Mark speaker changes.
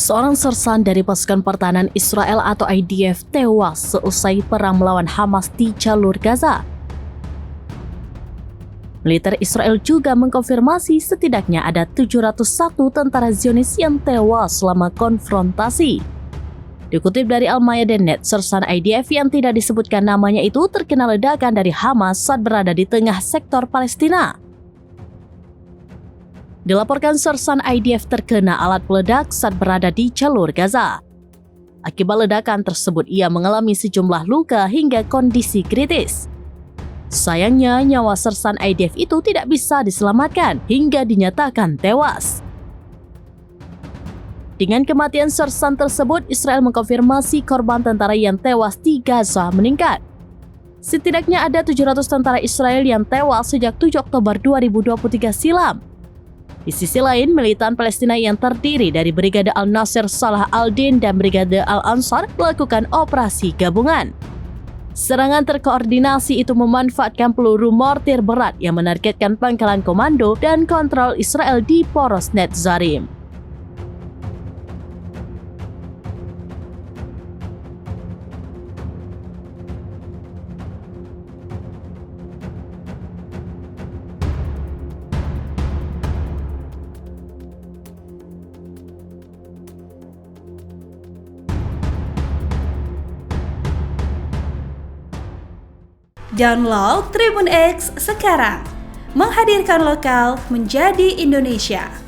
Speaker 1: Seorang sersan dari pasukan pertahanan Israel atau IDF tewas seusai perang melawan Hamas di jalur Gaza. Militer Israel juga mengkonfirmasi setidaknya ada 701 tentara Zionis yang tewas selama konfrontasi. Dikutip dari Al-Mayadeen.net, sersan IDF yang tidak disebutkan namanya itu terkena ledakan dari Hamas saat berada di tengah sektor Palestina. Dilaporkan sersan IDF terkena alat peledak saat berada di jalur Gaza. Akibat ledakan tersebut, ia mengalami sejumlah luka hingga kondisi kritis. Sayangnya, nyawa sersan IDF itu tidak bisa diselamatkan hingga dinyatakan tewas. Dengan kematian sersan tersebut, Israel mengkonfirmasi korban tentara yang tewas di Gaza meningkat. Setidaknya ada 700 tentara Israel yang tewas sejak 7 Oktober 2023 silam. Di sisi lain, militan Palestina yang terdiri dari Brigade Al-Nasir Salah Al-Din dan Brigade Al-Ansar melakukan operasi gabungan. Serangan terkoordinasi itu memanfaatkan peluru mortir berat yang menargetkan pangkalan komando dan kontrol Israel di poros Netzarim.
Speaker 2: Download Tribun X sekarang, menghadirkan lokal menjadi Indonesia.